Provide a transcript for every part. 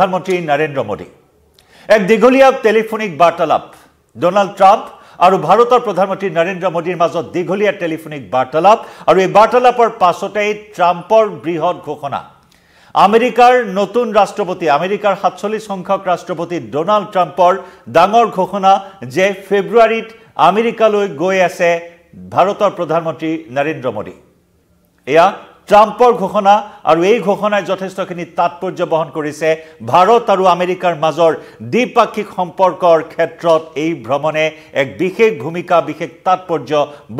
प्रधानमंत्री नरेंद्र मोदी एक दीघलिया टेलिफोनिक वार्तालाप डोनाल्ड ट्रम्प और भारतर प्रधानमंत्री नरेंद्र मोदीर मजत दीघलिया टेलिफोनिक वार्तालाप और ये वार्तालापर पाछते ट्राम्पर बृहৎ घोषणा আমেৰিকাৰ নতুন ৰাষ্ট্ৰপতি আমেৰিকাৰ 47 সংখ্যক ৰাষ্ট্ৰপতি ডোনাল্ড ট্ৰাম্পৰ ডাঙৰ ঘোষণা যে ফেব্ৰুৱাৰীত আমেৰিকালৈ গৈ আছে ভাৰতৰ প্ৰধানমন্ত্ৰী নৰেন্দ্ৰ মোদী এয়া ট্ৰাম্পৰ ঘোষণা আৰু এই ঘোষণাই যথেষ্টখিনি তাৎপৰ্য বহন কৰিছে ভাৰত আৰু আমেৰিকাৰ মাজৰ দ্বিপাক্ষিক সম্পৰ্কৰ ক্ষেত্ৰত এই ভ্ৰমণে এক বিশেষ ভূমিকা বিশেষ তাৎপৰ্য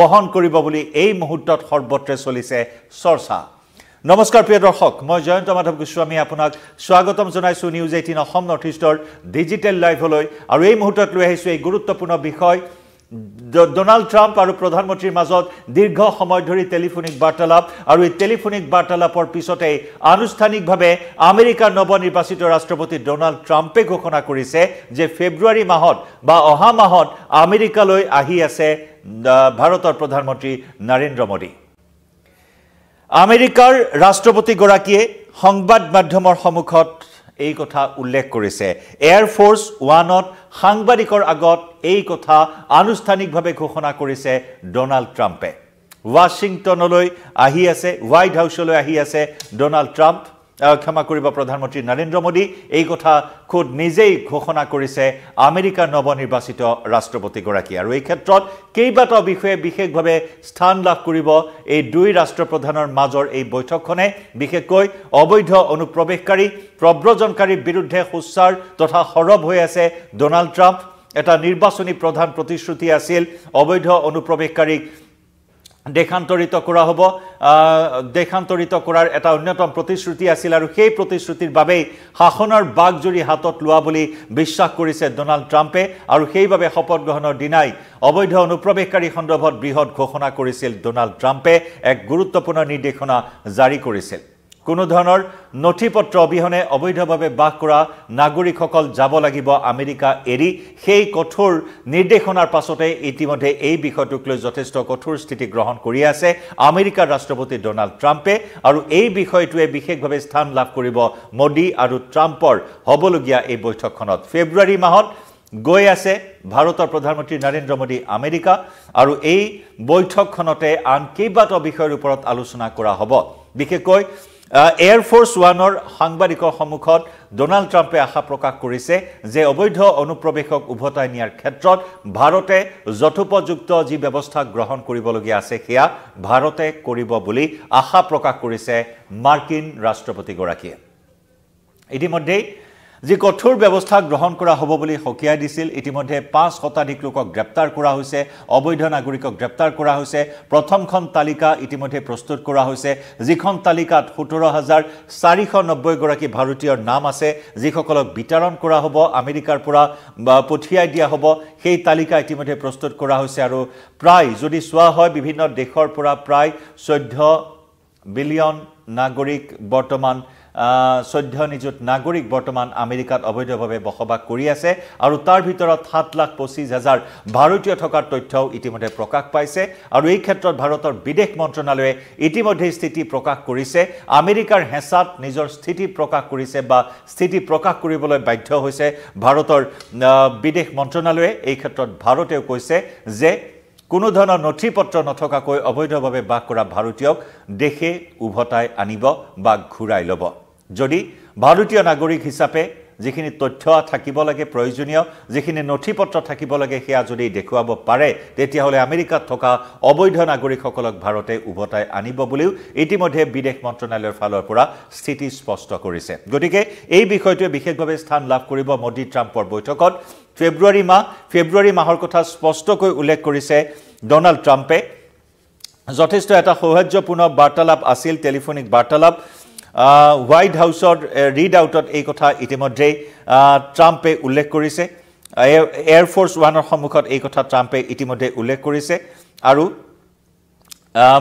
বহন কৰিব বুলি এই মুহূৰ্তত সৰ্বত্ৰে চলিছে চৰ্চা नमस्कार प्रिय दर्शक मैं जयंत माधव गोस्वामी आपनाक स्वागतम जनाइछु निউজ 18 অসম নৰ্থ ইষ্টৰ ডিজিটেল লাইভলৈ আৰু এই মুহূৰ্তত লৈ আহিছো এই গুৰুত্বপূৰ্ণ বিষয় ডোনাল্ড ট্ৰাম্প আৰু প্ৰধানমন্ত্ৰীৰ মাজত দীৰ্ঘ সময় ধৰি টেলিফোনিক বাৰ্তালাপ আৰু এই টেলিফোনিক বাৰ্তালাপৰ পিছতে আনুষ্ঠানিকভাৱে আমেৰিকাৰ নৱনিৰ্বাচিত ৰাষ্ট্ৰপতি ডোনাল্ড ট্ৰাম্পে ঘোষণা কৰিছে যে ফেব্ৰুৱাৰী মাহত বা অহা মাহত আমেৰিকালৈ আহি আছে ভাৰতৰ প্ৰধানমন্ত্ৰী নৰেন্দ্ৰ মোদী আমেৰিকাৰ ৰাষ্ট্ৰপতিগৰাকীয়ে সংবাদ মাধ্যমৰ সন্মুখত এই কথা উল্লেখ কৰিছে এয়াৰ ফোৰ্স 1ত সাংবাদিকৰ আগত এই কথা আনুষ্ঠানিকভাৱে ঘোষণা কৰিছে ডোনাল্ড ট্ৰাম্পে ওয়াশিংটনলৈ আহি আছে হোৱাইট হাউছলৈ আহি আছে ডোনাল্ড ট্ৰাম্প ক্ষমা কৰিব প্ৰধানমন্ত্ৰী নৰেন্দ্ৰ মোদী এই কথা খুদ নিজেই ঘোষণা কৰিছে আমেৰিকাৰ নৱনিৰ্বাচিত ৰাষ্ট্ৰপতিগৰাকী আৰু এই ক্ষেত্ৰত কেইবাটাও বিষয়ে বিশেষভাৱে স্থান লাভ কৰিব এই দুই ৰাষ্ট্ৰপ্ৰধানৰ মাজৰ এই বৈঠকখনে বিশেষকৈ অবৈধ অনুপ্ৰৱেশকাৰী প্ৰব্ৰজনকাৰীৰ বিৰুদ্ধে সোচ্চাৰ তথা সৰব হৈ আছে ডোনাল্ড ট্ৰাম্প এটা নিৰ্বাচনী প্ৰধান প্ৰতিশ্ৰুতি আছিল অবৈধ অনুপ্ৰৱেশকাৰীক দেখান্তৰিত কৰা হ'ব দেখান্তৰিত কৰাৰ এটা অন্যতম প্ৰতিশ্ৰুতি আছিল আৰু সেই প্ৰতিশ্ৰুতিৰ বাবে শাসনৰ বাগজুৰি হাতত লোৱা বুলি বিশ্বাস কৰিছে ডোনাল্ড ট্ৰাম্পে আৰু সেইভাবে শপত গ্ৰহণৰ দিনাই অবৈধ অনুপ্ৰৱেশকাৰী সন্দৰ্ভত বৃহৎ ঘোষণা কৰিছিল ডোনাল্ড ট্ৰাম্পে এক গুৰুত্বপূৰ্ণ নিৰ্দেশনা জাৰি কৰিছিল কোনো ধৰণৰ নথিপত্ৰ অবিহনে অবৈধভাৱে বাস কৰা নাগৰিকসকল যাব লাগিব আমেৰিকা এৰি সেই কঠোৰ নিৰ্দেশনাৰ পাছতে ইতিমধ্যে এই বিষয়টোক লৈ যথেষ্ট কঠোৰ স্থিতি গ্ৰহণ কৰি আছে আমেৰিকাৰ ৰাষ্ট্ৰপতি ডোনাল্ড ট্ৰাম্পে আৰু এই বিষয়টোৱে বিশেষভাৱে স্থান লাভ কৰিব মোদী আৰু ট্ৰাম্পৰ হ'বলগীয়া এই বৈঠকখনত ফেব্ৰুৱাৰী মাহত গৈ আছে ভাৰতৰ প্ৰধানমন্ত্ৰী নৰেন্দ্ৰ মোদী আমেৰিকা আৰু এই বৈঠকখনতে আন কেইবাটাও বিষয়ৰ ওপৰত আলোচনা কৰা হ'ব বিশেষকৈ এয়াৰ ফোৰ্স 1ৰ সাংবাদিকৰ সন্মুখত ডোনাল্ড ট্ৰাম্পে আশা প্ৰকাশ কৰিছে যে অবৈধ অনুপ্ৰৱেশক উভতাই নিয়াৰ ক্ষেত্ৰত ভাৰতে যথোপযুক্ত যি ব্যৱস্থা গ্ৰহণ কৰিবলগীয়া আছে সেয়া ভাৰতে কৰিব বুলি আশা প্ৰকাশ কৰিছে মাৰ্কিন ৰাষ্ট্ৰপতিগৰাকীয়ে ইতিমধ্যে যি কঠোৰ ব্যৱস্থা গ্ৰহণ কৰা হ'ব বুলি হকিয়াই দিছিল ইতিমধ্যে 5 শতাধিক লোকক গ্ৰেপ্তাৰ কৰা হৈছে অবৈধ নাগৰিকক গ্ৰেপ্তাৰ কৰা হৈছে প্ৰথমখন তালিকা ইতিমধ্যে প্ৰস্তুত কৰা হৈছে যিখন তালিকাত 17490 গৰাকী ভাৰতীয়ৰ নাম আছে যিসকলক বিতৰণ কৰা হ'ব আমেৰিকাৰ পৰা পঠিয়াই দিয়া হ'ব সেই তালিকা ইতিমধ্যে প্ৰস্তুত কৰা হৈছে আৰু প্ৰায় যদি চোৱা হয় বিভিন্ন দেশৰ পৰা প্ৰায় 14 বিলিয়ন নাগৰিক বৰ্তমান 14 নিযুত নাগৰিক বৰ্তমান আমেৰিকাত অবৈধভাৱে বসবাস কৰি আছে আৰু তাৰ ভিতৰত 7,25,000 ভাৰতীয় থকাৰ তথ্যও ইতিমধ্যে প্ৰকাশ পাইছে আৰু এই ক্ষেত্ৰত ভাৰতৰ বিদেশ মন্ত্ৰণালয়ে ইতিমধ্যে স্থিতি প্ৰকাশ কৰিছে আমেৰিকাৰ হেঁচাত নিজৰ স্থিতি প্ৰকাশ কৰিছে বা স্থিতি প্ৰকাশ কৰিবলৈ বাধ্য হৈছে ভাৰতৰ বিদেশ মন্ত্ৰণালয়ে এই ক্ষেত্ৰত ভাৰতেও কৈছে যে কোনো ধৰণৰ নথিপত্ৰ নথকাকৈ অবৈধভাৱে বাস কৰা ভাৰতীয়ক দেশে উভতাই আনিব বা ঘূৰাই ল'ব যদি ভাৰতীয় নাগৰিক হিচাপে যিখিনি তথ্য থাকিব লাগে প্ৰয়োজনীয় যিখিনি নথিপত্ৰ থাকিব লাগে সেয়া যদি দেখুৱাব পাৰে তেতিয়াহলে আমেৰিকাত থকা অবৈধ নাগৰিকসকলক ভাৰতে উভতাই আনিব বুলিও ইতিমধ্যে বিদেশ মন্ত্ৰণালয়ৰ ফালৰ পৰা স্থিতি স্পষ্ট কৰিছে গতিকে এই বিষয়টোৱে বিশেষভাৱে স্থান লাভ কৰিব মোদী ট্ৰাম্পৰ বৈঠকত ফেব্ৰুৱাৰী মাহৰ কথা স্পষ্টকৈ উল্লেখ কৰিছে ডোনাল্ড ট্ৰাম্পে যথেষ্ট এটা সৌহাৰ্যপূৰ্ণ বাৰ্তালাপ আছিল টেলিফোনিক বাৰ্তালাপ হোৱাইট হাউছৰ ৰিড আউটত এই কথা ইতিমধ্যে ট্ৰাম্পে উল্লেখ কৰিছে এয়াৰ ফোৰ্স 1ৰ সন্মুখত এই কথা ট্ৰাম্পে ইতিমধ্যে উল্লেখ কৰিছে আৰু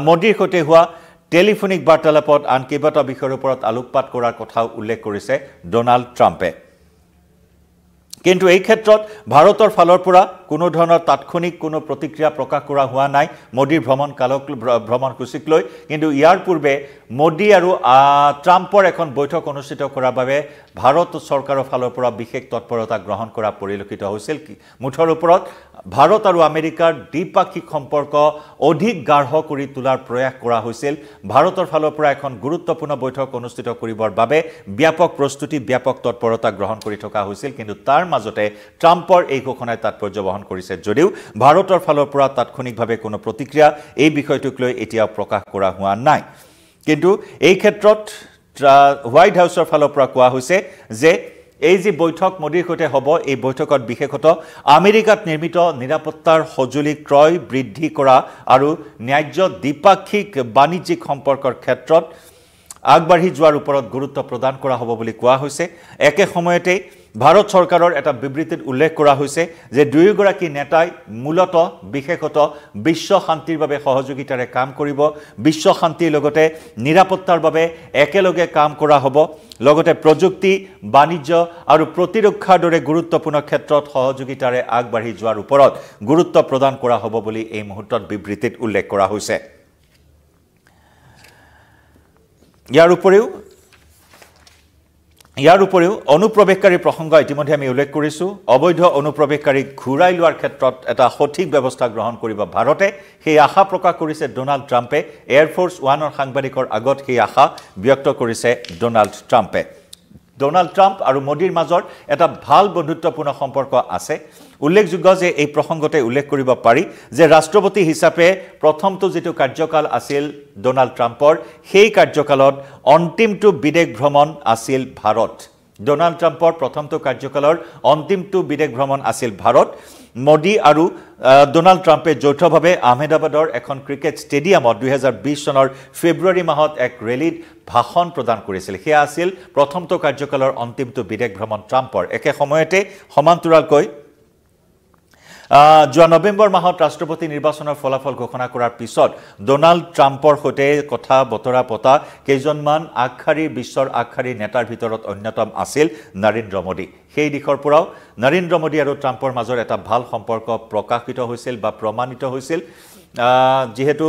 মোদীৰ সৈতে হোৱা টেলিফোনিক বাৰ্তালাপত আন কেইবাটাও বিষয়ৰ ওপৰত আলোকপাত কৰাৰ কথা উল্লেখ কৰিছে ডোনাল্ড ট্ৰাম্পে কিন্তু এই ক্ষেত্ৰত ভাৰতৰ ফালৰ পৰা কোনো ধৰণৰ তাৎক্ষণিক কোনো প্ৰতিক্ৰিয়া প্ৰকাশ কৰা হোৱা নাই মোদীৰ ভ্ৰমণসূচীক লৈ কিন্তু ইয়াৰ পূৰ্বে মোদী আৰু ট্ৰাম্পৰ এখন বৈঠক অনুষ্ঠিত কৰাৰ বাবে ভাৰত চৰকাৰৰ ফালৰ পৰা বিশেষ তৎপৰতা গ্ৰহণ কৰা পৰিলক্ষিত হৈছিল মুঠৰ ওপৰত ভাৰত আৰু আমেৰিকাৰ দ্বিপাক্ষিক সম্পৰ্ক অধিক গাঢ় কৰি তোলাৰ প্ৰয়াস কৰা হৈছিল ভাৰতৰ ফালৰ পৰা এখন গুৰুত্বপূৰ্ণ বৈঠক অনুষ্ঠিত কৰিবৰ বাবে ব্যাপক প্ৰস্তুতি ব্যাপক তৎপৰতা গ্ৰহণ কৰি থকা হৈছিল কিন্তু তাৰ মাজতে ট্ৰাম্পৰ এই ঘোষণাই তাৎপৰ্য বহন কৰিছে যদিও ভাৰতৰ ফালৰ পৰা তাৎক্ষণিকভাৱে কোনো প্ৰতিক্ৰিয়া এই বিষয়টোক লৈ এতিয়াও প্ৰকাশ কৰা হোৱা নাই কিন্তু এই ক্ষেত্ৰত হোৱাইট হাউছৰ ফালৰ পৰা কোৱা হৈছে যে এই যে বৈঠক মোদীৰ সৈতে হ'ব এই বৈঠকত বিশেষত আমেৰিকাত নিৰ্মিত নিৰাপত্তাৰ সঁজুলি ক্ৰয় বৃদ্ধি কৰা আৰু ন্যায্য দ্বিপাক্ষিক বাণিজ্যিক সম্পৰ্কৰ ক্ষেত্ৰত আগবাঢ়ি যোৱাৰ ওপৰত গুৰুত্ব প্ৰদান কৰা হ'ব বুলি কোৱা হৈছে একে সময়তে ভাৰত চৰকাৰৰ এটা বিবৃতিত উল্লেখ কৰা হৈছে যে দুয়োগৰাকী নেতাই মূলত বিশেষত বিশ্ব শান্তিৰ বাবে সহযোগিতাৰে কাম কৰিব বিশ্ব শান্তিৰ লগতে নিৰাপত্তাৰ বাবে একেলগে কাম কৰা হ'ব লগতে প্ৰযুক্তি বাণিজ্য আৰু প্ৰতিৰক্ষাৰ দৰে গুৰুত্বপূৰ্ণ ক্ষেত্ৰত সহযোগিতাৰে আগবাঢ়ি যোৱাৰ ওপৰত গুৰুত্ব প্ৰদান কৰা হ'ব বুলি এই মুহূৰ্তত বিবৃতিত উল্লেখ কৰা হৈছে ইয়াৰ উপৰিও অনুপ্ৰৱেশকাৰী প্ৰসংগ ইতিমধ্যে আমি উল্লেখ কৰিছো অবৈধ অনুপ্ৰৱেশকাৰীক ঘূৰাই লোৱাৰ ক্ষেত্ৰত এটা সঠিক ব্যৱস্থা গ্ৰহণ কৰিব ভাৰতে সেই আশা প্ৰকাশ কৰিছে ডোনাল্ড ট্ৰাম্পে এয়াৰফোৰ্স 1ৰ সাংবাদিকৰ আগত সেই আশা ব্যক্ত কৰিছে ডোনাল্ড ট্ৰাম্পে ডোনাল্ড ট্ৰাম্প আৰু মোদীৰ মাজৰ এটা ভাল বন্ধুত্বপূৰ্ণ সম্পৰ্ক আছে উল্লেখযোগ্য যে এই প্ৰসংগতে উল্লেখ কৰিব পাৰি যে ৰাষ্ট্ৰপতি হিচাপে প্ৰথমটো যেটো কাৰ্যকাল আছিল ডোনাল্ড ট্ৰাম্পৰ সেই কাৰ্যকালত অন্তিমটো বিদেশ ভ্ৰমণ আছিল ভাৰত ডোনাল্ড ট্ৰাম্পৰ প্ৰথমটো কাৰ্যকালৰ অন্তিমটো বিদেশ ভ্ৰমণ আছিল ভাৰত মোদী আৰু ডোনাল্ড ট্ৰাম্পে যৌথভাৱে আহমেদাবাদৰ এখন ক্ৰিকেট ষ্টেডিয়ামত 2020 চনৰ ফেব্ৰুৱাৰী মাহত এক ৰেলীত ভাষণ প্ৰদান কৰিছিল সেয়া আছিল প্ৰথমটো কাৰ্যকালৰ অন্তিমটো বিদেশ ভ্ৰমণ ট্ৰাম্পৰ একে সময়তে সমান্তৰালকৈ যোৱা নৱেম্বৰ মাহত ৰাষ্ট্ৰপতি নিৰ্বাচনৰ ফলাফল ঘোষণা কৰাৰ পিছত ডোনাল্ড ট্ৰাম্পৰ সৈতে কথা বতৰা পতা কেইজনমান বিশ্বৰ আগশাৰীৰ নেতাৰ ভিতৰত অন্যতম আছিল নৰেন্দ্ৰ মোদী সেই দিশৰ পৰাও নৰেন্দ্ৰ মোদী আৰু ট্ৰাম্পৰ মাজৰ এটা ভাল সম্পৰ্ক প্ৰকাশিত হৈছিল বা প্ৰমাণিত হৈছিল যেহেতু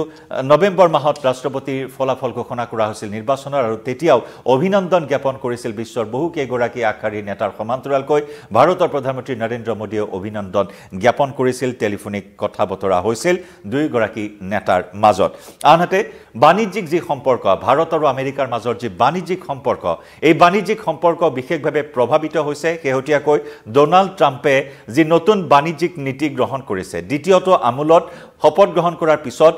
নৱেম্বৰ মাহত ৰাষ্ট্ৰপতিৰ ফলাফল ঘোষণা কৰা হৈছিল নিৰ্বাচনৰ আৰু তেতিয়াও অভিনন্দন জ্ঞাপন কৰিছিল বিশ্বৰ বহু কেইগৰাকী আগশাৰীৰ নেতাৰ সমান্তৰালকৈ ভাৰতৰ প্ৰধানমন্ত্ৰী নৰেন্দ্ৰ মোদীয়ে অভিনন্দন জ্ঞাপন কৰিছিল টেলিফোনিক কথা বতৰা হৈছিল দুয়োগৰাকী নেতাৰ মাজত আনহাতে বাণিজ্যিক যি সম্পৰ্ক ভাৰত আৰু আমেৰিকাৰ মাজৰ যি বাণিজ্যিক সম্পৰ্ক এই বাণিজ্যিক সম্পৰ্ক বিশেষভাৱে প্ৰভাৱিত হৈছে শেহতীয়াকৈ ডোনাল্ড ট্ৰাম্পে যি নতুন বাণিজ্যিক নীতি গ্ৰহণ কৰিছে দ্বিতীয়টো আমূলত শপত গ্ৰহণ কৰাৰ পিছত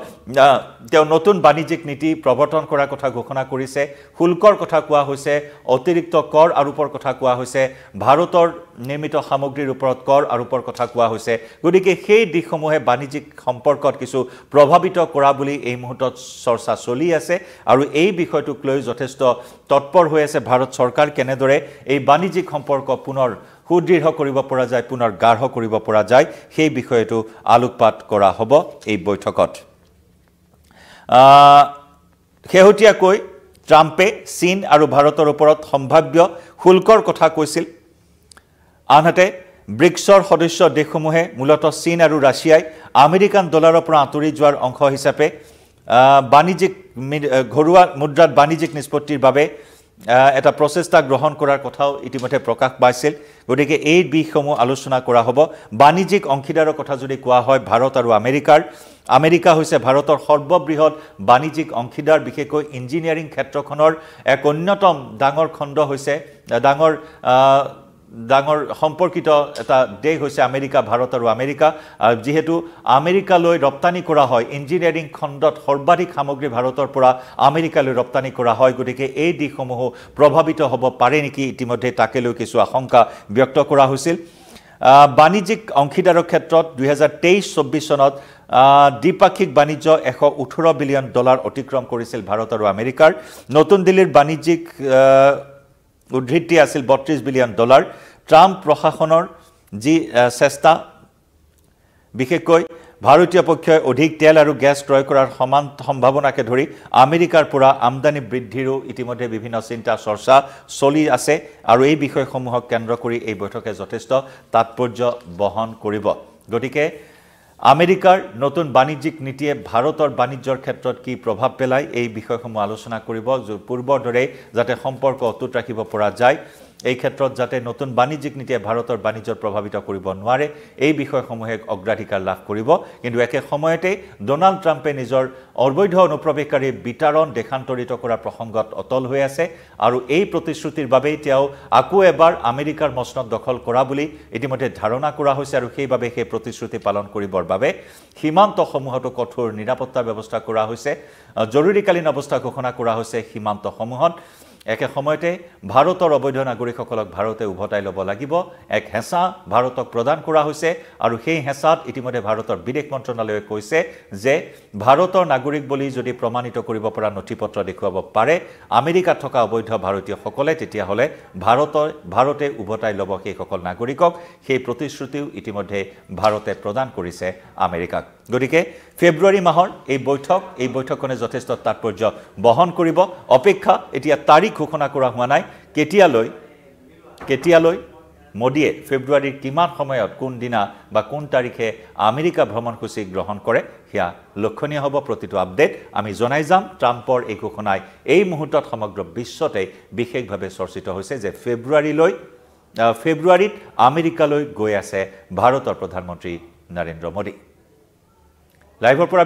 তেওঁ নতুন বাণিজ্যিক নীতি প্ৰৱৰ্তন কৰাৰ কথা ঘোষণা কৰিছে শুল্কৰ কথা কোৱা হৈছে অতিৰিক্ত কৰ আৰোপৰ কথা কোৱা হৈছে ভাৰতৰ নিৰ্মিত সামগ্ৰীৰ ওপৰত কৰ আৰোপৰ কথা কোৱা হৈছে গতিকে সেই দিশসমূহে বাণিজ্যিক সম্পৰ্কত কিছু প্ৰভাৱিত কৰা বুলি এই মুহূৰ্তত চৰ্চা চলি আছে আৰু এই বিষয়টোক লৈ যথেষ্ট তৎপৰ হৈ আছে ভাৰত চৰকাৰ কেনেদৰে এই বাণিজ্যিক সম্পৰ্ক পুনৰ সুদৃঢ় কৰিব পৰা যায় পুনৰ গাঢ় কৰিব পৰা যায় সেই বিষয়টো আলোকপাত কৰা হ'ব এই বৈঠকত শেহতীয়াকৈ ট্ৰাম্পে চীন আৰু ভাৰতৰ ওপৰত সম্ভাৱ্য শুল্কৰ কথা কৈছিল আনহাতে ব্ৰিক্সৰ সদস্য দেশসমূহে মূলত চীন আৰু ৰাছিয়াই আমেৰিকান ডলাৰৰ পৰা আঁতৰি যোৱাৰ অংশ হিচাপে বাণিজ্যিক ঘৰুৱা মুদ্ৰাত বাণিজ্যিক নিষ্পত্তিৰ বাবে এটা প্ৰচেষ্টা গ্ৰহণ কৰাৰ কথাও ইতিমধ্যে প্ৰকাশ পাইছিল গতিকে এই বিষয়সমূহ আলোচনা কৰা হ'ব বাণিজ্যিক অংশীদাৰৰ কথা যদি কোৱা হয় ভাৰত আৰু আমেৰিকা হৈছে ভাৰতৰ সৰ্ববৃহৎ বাণিজ্যিক অংশীদাৰ বিশেষকৈ ইঞ্জিনিয়াৰিং ক্ষেত্ৰখনৰ এক অন্যতম ডাঙৰ খণ্ড হৈছে ডাঙৰ সম্পৰ্কিত এটা দেশ হৈছে আমেৰিকা ভাৰত আৰু আমেৰিকা যেহেতু আমেৰিকালৈ ৰপ্তানি কৰা হয় ইঞ্জিনিয়াৰিং খণ্ডত সৰ্বাধিক সামগ্ৰী ভাৰতৰ পৰা আমেৰিকালৈ ৰপ্তানি কৰা হয় গতিকে এই দিশসমূহ প্ৰভাৱিত হ'ব পাৰে নেকি ইতিমধ্যে তাকে লৈ কিছু আশংকা ব্যক্ত কৰা হৈছিল বাণিজ্যিক অংশীদাৰৰ ক্ষেত্ৰত 2023-24 চনত দ্বিপাক্ষিক বাণিজ্য $118 বিলিয়ন অতিক্ৰম কৰিছিল ভাৰত আৰু আমেৰিকাৰ নতুন দিল্লীৰ বাণিজ্যিক উদ্ধৃতি আছিল $32 বিলিয়ন ট্ৰাম্প প্ৰশাসনৰ যি চেষ্টা বিশেষকৈ ভাৰতীয় পক্ষই অধিক তেল আৰু গ্যাস ক্ৰয় কৰাৰ সমান সম্ভাৱনাকে ধৰি আমেৰিকাৰ পৰা আমদানি বৃদ্ধিৰো ইতিমধ্যে বিভিন্ন চিন্তা চৰ্চা চলি আছে আৰু এই বিষয়সমূহক কেন্দ্ৰ কৰি এই বৈঠকে যথেষ্ট তাৎপৰ্য বহন কৰিব গতিকে আমেৰিকাৰ নতুন বাণিজ্যিক নীতিয়ে ভাৰতৰ বাণিজ্যৰ ক্ষেত্ৰত কি প্ৰভাৱ পেলায় এই বিষয়সমূহ আলোচনা কৰিব পূৰ্বৰ দৰে যাতে সম্পৰ্ক অটুট ৰাখিব পৰা যায় এই ক্ষেত্ৰত যাতে নতুন বাণিজ্যিক নীতিয়ে ভাৰতৰ বাণিজ্যৰ প্ৰভাৱিত কৰিব নোৱাৰে এই বিষয়সমূহে অগ্ৰাধিকাৰ লাভ কৰিব কিন্তু একে সময়তে ডোনাল্ড ট্ৰাম্পে নিজৰ অবৈধ অনুপ্ৰৱেশকাৰী বিতৰণ দেশান্তৰিত কৰাৰ প্ৰসংগত অটল হৈ আছে আৰু এই প্ৰতিশ্ৰুতিৰ বাবেই তেওঁ আকৌ এবাৰ আমেৰিকাৰ মসনদ দখল কৰা বুলি ইতিমধ্যে ধাৰণা কৰা হৈছে আৰু সেইবাবে সেই প্ৰতিশ্ৰুতি পালন কৰিবৰ বাবে সীমান্তসমূহতো কঠোৰ নিৰাপত্তা ব্যৱস্থা কৰা হৈছে জৰুৰীকালীন অৱস্থা ঘোষণা কৰা হৈছে সীমান্তসমূহত একে সময়তে ভাৰতৰ অবৈধ নাগৰিকসকলক ভাৰতে উভতাই ল'ব লাগিব এক হেঁচা ভাৰতক প্ৰদান কৰা হৈছে আৰু সেই হেঁচাত ইতিমধ্যে ভাৰতৰ বিদেশ মন্ত্ৰণালয়ে কৈছে যে ভাৰতৰ নাগৰিক বুলি যদি প্ৰমাণিত কৰিব পৰা নথিপত্ৰ দেখুৱাব পাৰে আমেৰিকাত থকা অবৈধ ভাৰতীয়সকলে তেতিয়াহ'লে ভাৰতে উভতাই ল'ব সেইসকল নাগৰিকক সেই প্ৰতিশ্ৰুতিও ইতিমধ্যে ভাৰতে প্ৰদান কৰিছে আমেৰিকাক গতিকে ফেব্ৰুৱাৰী মাহৰ এই বৈঠকখনে যথেষ্ট তাৎপৰ্য বহন কৰিব অপেক্ষা এতিয়া তাৰিখ ঘোষণা কৰা হোৱা নাই কেতিয়ালৈ মোদীয়ে ফেব্ৰুৱাৰীৰ কিমান সময়ত কোন দিনা বা কোন তাৰিখে আমেৰিকা ভ্ৰমণসূচী গ্ৰহণ কৰে সেয়া লক্ষণীয় হ'ব প্ৰতিটো আপডেট আমি জনাই যাম ট্ৰাম্পৰ এই ঘোষণাই এই মুহূৰ্তত সমগ্ৰ বিশ্বতে বিশেষভাৱে চৰ্চিত হৈছে যে ফেব্ৰুৱাৰীত আমেৰিকালৈ গৈ আছে ভাৰতৰ প্ৰধানমন্ত্ৰী নৰেন্দ্ৰ মোদী লাইভৰ পৰা